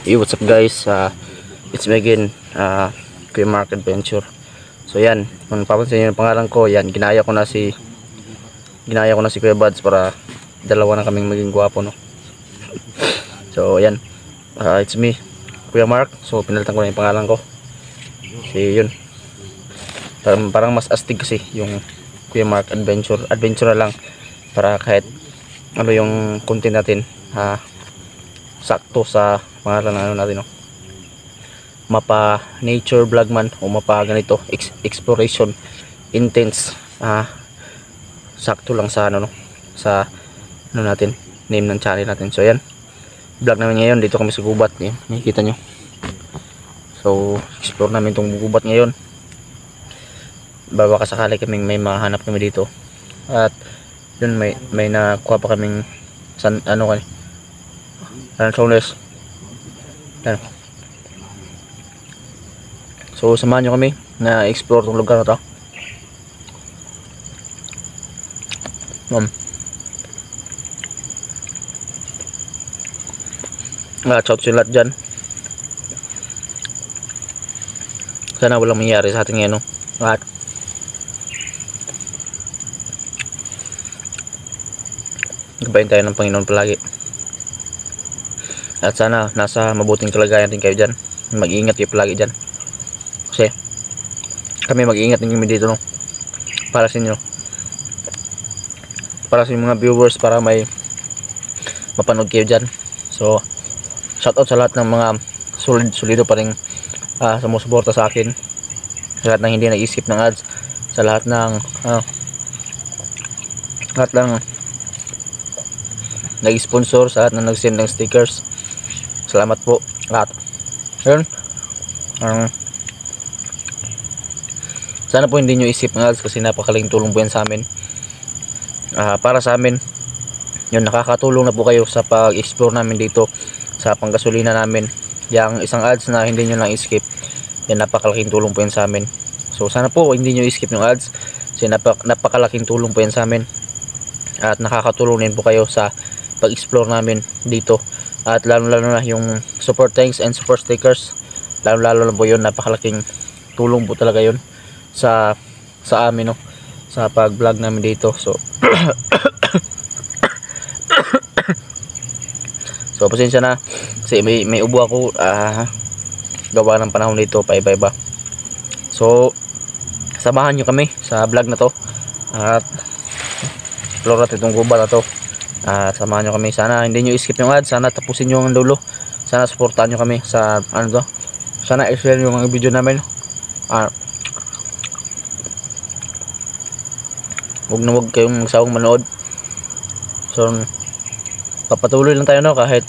Hey, what's up guys? It's me again, Kuya Mark Adventure. So yan, kung papansin niyo yung pangalan ko, yan, ginaya ko na si Kuya Buds para dalawa na kaming maging gwapo, no? So yan, it's me, Kuya Mark. So pinalitan ko na yung pangalan ko. Kasi yun, parang mas astig kasi yung Kuya Mark Adventure. Adventure na lang para kahit ano yung content natin, sakto sa pangalan na ano natin, no? Mapa nature vlog man o mapa ganito exploration intense, sakto lang sa ano, no, sa ano natin, name ng channel natin. So yan, vlog namin ngayon. Dito kami sa gubat, yan, makikita nyo. So explore namin tong gubat ngayon. Baka sakali kaming may mahanap kami dito. At yun, may nakuha pa kaming ano kani, soundless yan. So samahan nyo kami na explore tong lugar na to. Shout sa lahat dyan. Sana walang mangyari sa ating ngayon, no? At gabayin tayo ng Panginoon palagi. At sana nasa mabuting kalagayan din kayo dyan. Mag-iingat kayo palagi dyan. Kasi kami mag-iingat din kami dito, no? Para sa inyo, para sa mga viewers, para may mapanood kayo dyan. So shoutout sa lahat ng mga solido pa rin sumusuporta sa akin, sa lahat ng hindi nag-skip ng ads, sa lahat ng nag-sponsor, sa lahat ng nag-send ng stickers. Salamat po lahat. Yun, sana po hindi nyo isip ng ads kasi napakalaking tulong po yan sa amin. Para sa amin yun, nakakatulong na po kayo sa pag-explore namin dito, sa panggasolina namin. Yang isang ads na hindi nyo lang skip, yan, napakalaking tulong po yan sa amin. So sana po hindi nyo skip yung ads kasi napakalaking tulong po yan sa amin. At nakakatulong din po kayo sa pag-explore namin dito. At lalo na yung support thanks and support stickers, lalo na po yun, napakalaking tulong po talaga yun sa amin, no, sa pag-vlog namin dito. So so pasensya na kasi may ubo ako, gawa ng panahon dito, paiba-iba. So samahan nyo kami sa vlog na to at explore natin itong gubat na to. Samahan nyo kami, sana hindi nyo skip yung ads, sana tapusin nyo ang dulo, sana supportahan nyo kami sa ano to, sana i-share yung mga video namin. Huwag kayong magsawang manood. So papatuloy lang tayo, no, kahit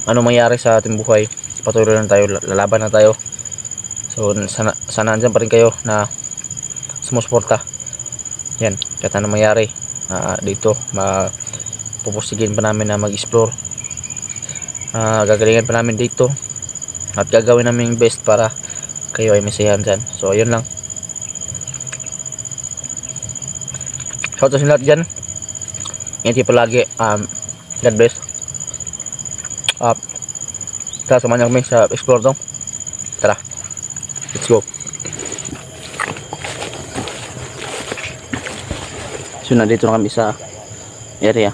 ano mangyari sa ating buhay, patuloy lang tayo, lalaban na tayo. So sana andyan pa rin kayo na sumusuporta. Yan, kahit ano mangyari dito, pupusigin pa namin na mag-explore. Gagalingan pa namin dito at gagawin namin yung best para kayo ay masiyahan dyan. So ayun lang. Shout out sa lahat dyan. Ingat palagi. God bless. Tara, samahan kami sa explore to. Tara, let's go. So nandito na kami sa area.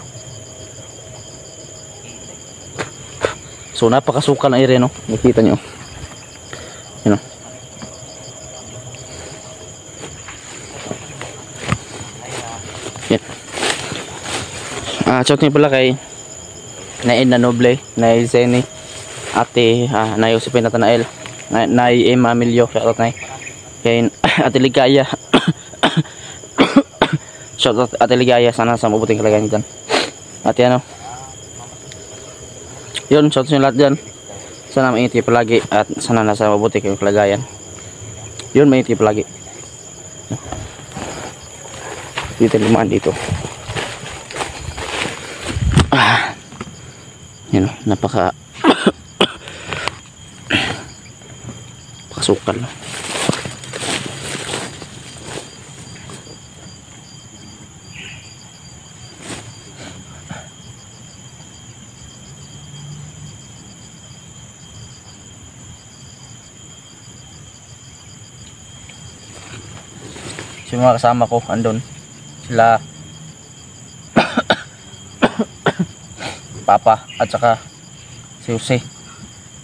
So napakasukal na area, no? Nakita nyo, yun, no? Yan. Shout nyo pala kay Nain na Noble, Nay Zeni, Ate Nay Josepina Natanael, Nay Emma Emilio, shoutout Nay, kay Ate Ligaya. Shoutout Ate Ligaya, sana sa mabuting kalagayan dyan. At yan, no, yun, shoutout nyo lahat dyan. Sana maingat kayo palagi at sana nasa mabuting kayong kalagayan. Yun, maingat kayo palagi. Dito lumaan dito. Yan, napakasukal, no? So, yung mga kasama ko andun, sila Papa at saka si Jose,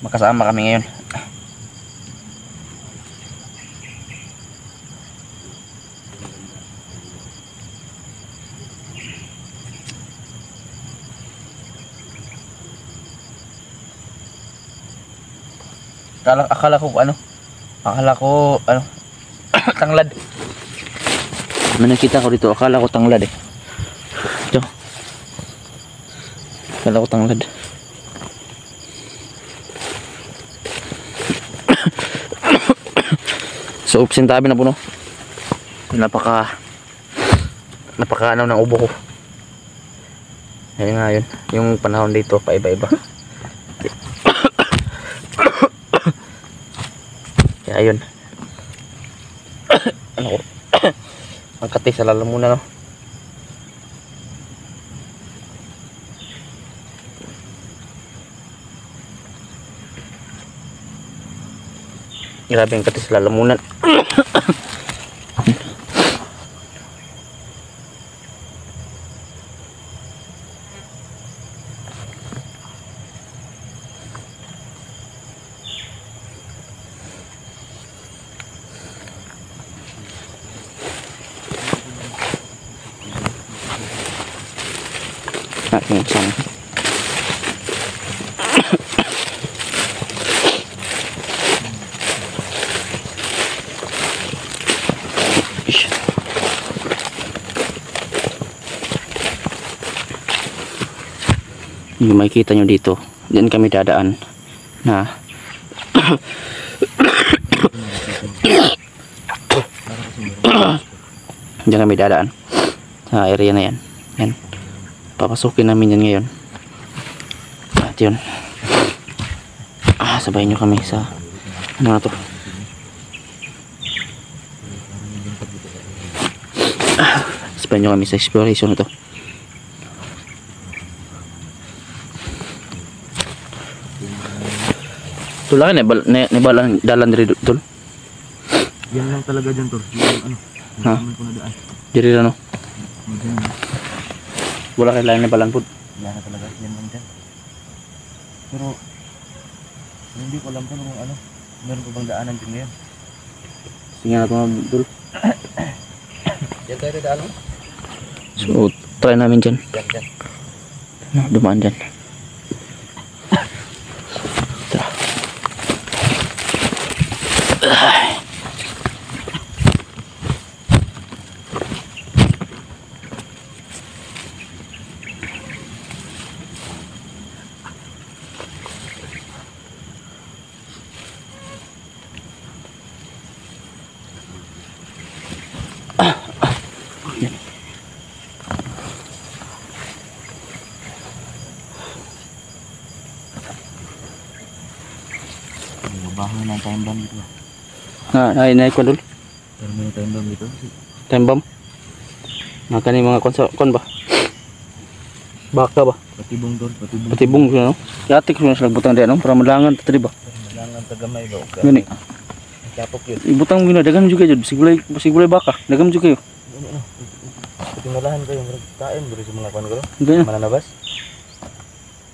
makasama kami ngayon. Akala ko ano tanglad. Ano nakita ko dito, akala ko tanglad eh. Ito. Akala ko tanglad. So sintabi na puno. Napaka ano ng ubo ko. Ayun nga yun. Yung panahon dito paiba-iba. Kaya ayun. Ano ko? Ang kati sa lalamunan, no? Grabe ang kati sa lalamunan. Aking isang yung makikita nyo dito, diyan kami dadaan na diyan kami dadaan sa area na yan. Yan, papasukin namin yan ngayon. At yun, sabayin nyo kami sa ano na to. Sabayin nyo kami sa exploration na to. Tulangan ni balang dalan diri tol. Yan lang talaga dyan tol. Yung ano, Ha? naman ko na daan. Diri ano? Yan. Wala kay lain ni balan pud. Yan na talaga, yan lang dyan. Pero, hindi ko alam tol kung ano, meron pa bang daanan din ngayon. Sige na to tol. Yan tayo daan mo? So try namin diyan. Yan, yan. Dumaan diyan. Baho na time bomb dito. Ay ko dul. Pero may time bomb dito. Time bomb. Nakani mga kon ba? Baka ba? Patibong tol, patibong. Patibong no. Yatik ko sa butang diyan no para malangan tatri ba. Malangan tagamay ba? Gani. Kapok yun. Ibutang mo na dagan juga jud sigulay baka. Dagam juga yo. Tingalahan kayo, kain bro sa mga kuan ko. Ganyan. Mananabas.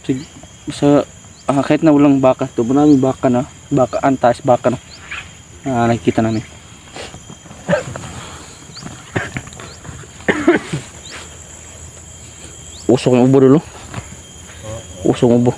Sig sa kahit na walang baka, to namin baka na, baka antas baka na. Nakikita namin. Usok yung ubo dulu. Usok yung ubo.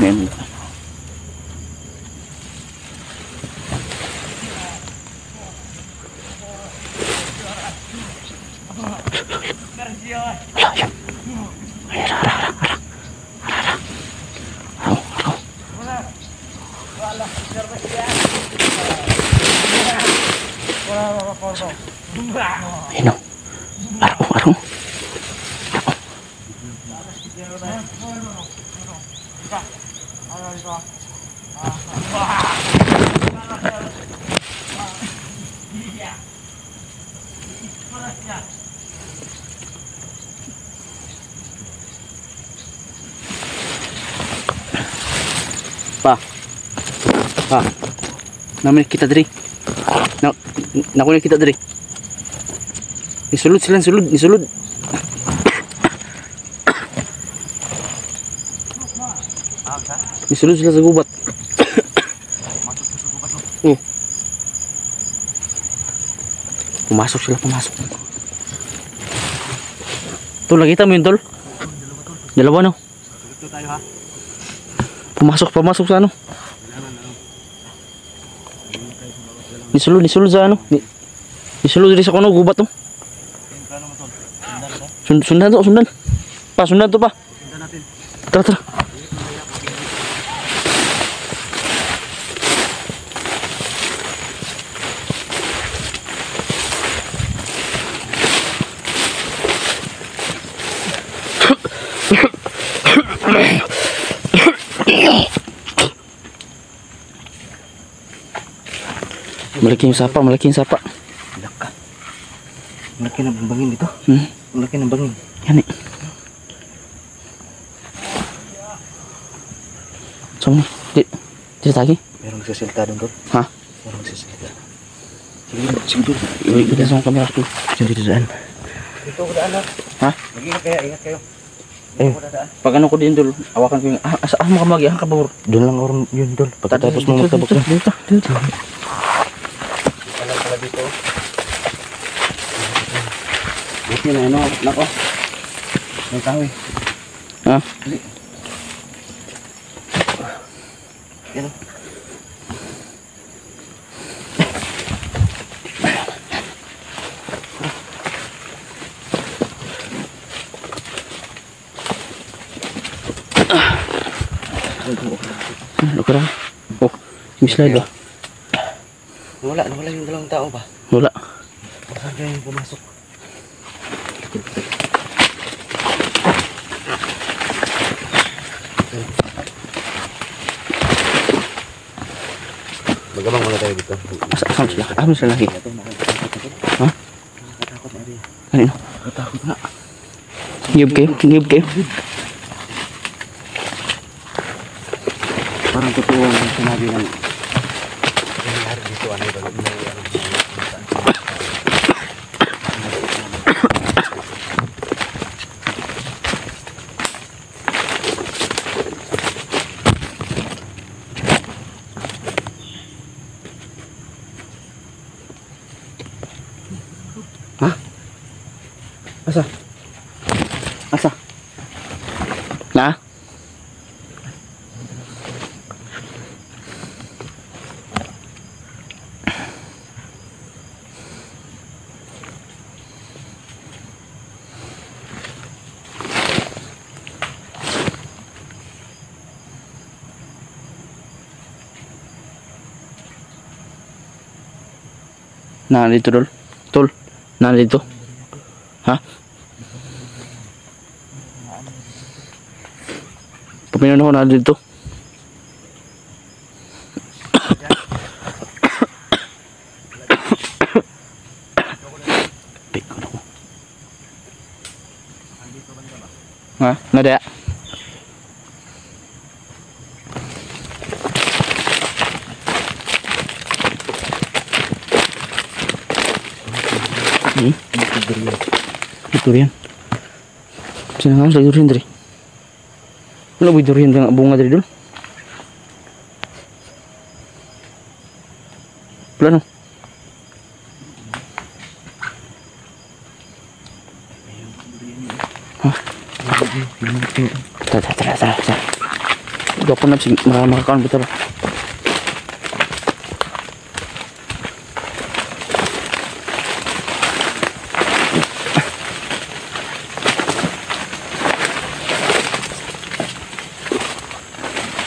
Ayan. Ayun o. Araw, araw. Pa. Namin kita diri. Nakuha kita diri. Nisulod sila, nisulod. Nisulod sila sa gubat. Oh. Pumasok sila, pumasok. Tol, nakita mo yun, Tol? Dalawa, no? Ito tayo ha. Pumasok sa ano? Nisulod sa ano? Nisulod din sa kuno, gubat, no? Plano mo tol. Sundan ba? Sundan. Sundan to pa. Sundan natin. Tara. Malaking sapa. Laka. Laki ng bangin dito. Laki ng bangin. Yan eh. So, dito lagi. Merong nagsasalita doon tol. Ha? Merong nagsasalita. Sige tol. Ikot na sa kamera ko. Dito daan. Dito ko daan ha. Ha? Ingat kayo. Ayun. Pag ano ko din, Dol, awakan ko yung, saan mo ka mag-iang ka, Bawor? Doon lang orang yun tol. Pagkatapos mo magtabok na. Dito. Pala dito. Buti na ano, nako. May kahoy. Ha? Yan. Lukra. Oh, yung slide ba? Nawala yung dalawang tao ba? Wala. Saan kayo yung pumasok? Magabang muna tayo dito. Asam sila? Asam sila lagi? Ha? Nakatakot na rin. Kanino? Nakatakot na. Ngiyab kayo? Parang totoo ang sinabi ng nangyari dito. Ano ito? Ha? Asa? Na? Nandito, Tol. Nandito. Ha? Papinan ako nandito. Ha? Nada. Durian. Sinangam sa durian dari. Wala ba durian nga bunga dari dul? Plano. Tara. Gapon na sige makakaon betul.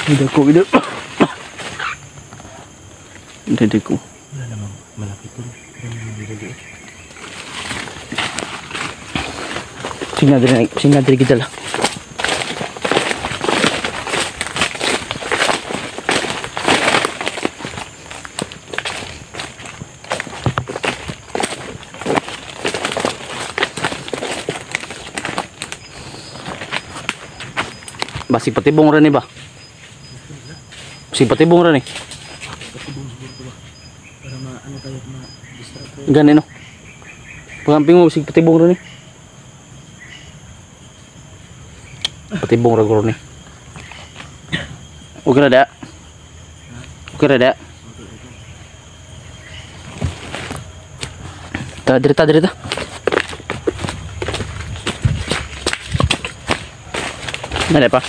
Udah ko. Wala namang malapit doon. Sinadri kita lah. Basi patibong rin ba? Si patibong rin Para ano tayo ma-distract. Gani no. Pagamping mo si patibong rin patibong ragor ni. Okay na da. Okay na da. Dirita. Dali pa.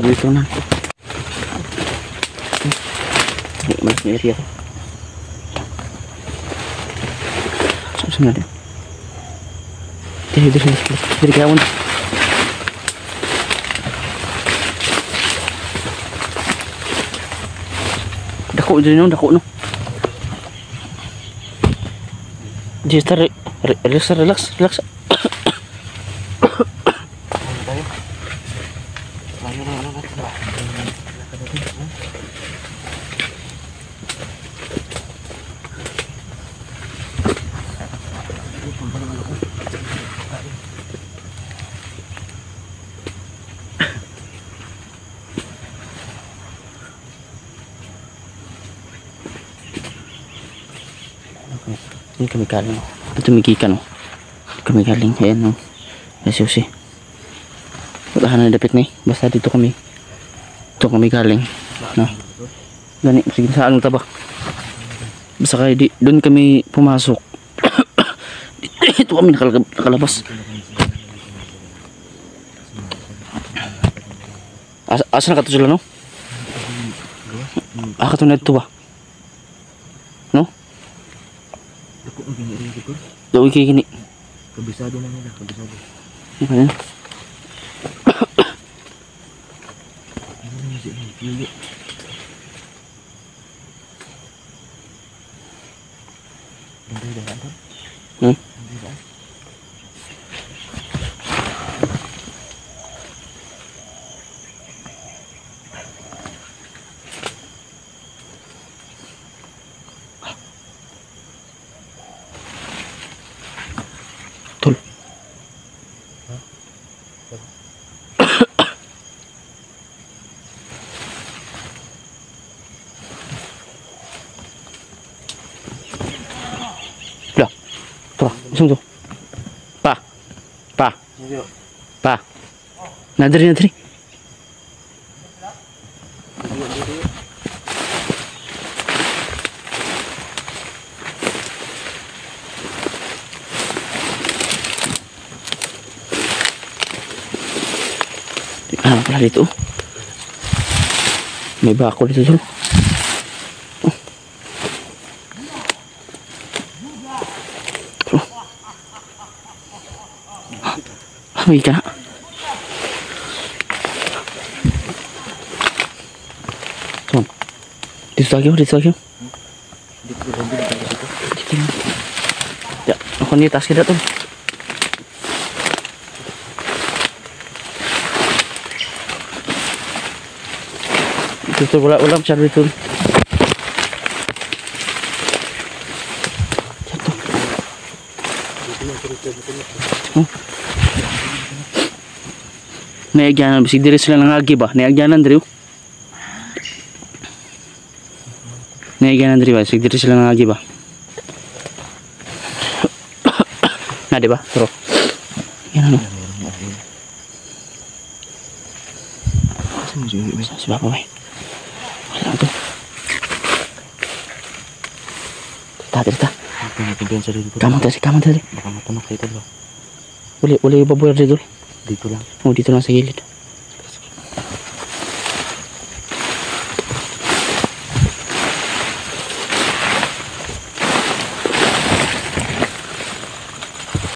Dito na. Mas ni area ko. Susunod din. Dito kawan. Dako no. Just relax. Ini kami galing. Ito migikan. Kami galing. Ayan no. Susi. Wala na dapit ni. Basta dito kami. Ito kami galing. No. Gani. Sige saan na ba? Basta kayo doon kami pumasok. Ito kami nakalabas. Asa na ka to sila no? Ka to na ito ba? No? Dako ang giniri ko. Daw kini. Kabisado na nila, kabisado. Ayan. Tol. Dah. Tuh, langsung tuh. Pa. Nadri. Ano pala dito? May bako dito tol. May ka. Tom. Dito lagi. Ya, ako ni tas kita tuh. Dito wala masyado dito. Naigyanan, bisig diri sila nangagi ba? Naigyanan diri. Bisig diri sila nangagi ba? Na di ba? Pero yan ano? Si Papa may. Wala to. Tata. Kaman tadi. Baka matanok dito ba? Uli babuyer dito. Dito lang. Oh, dito lang sa gilid.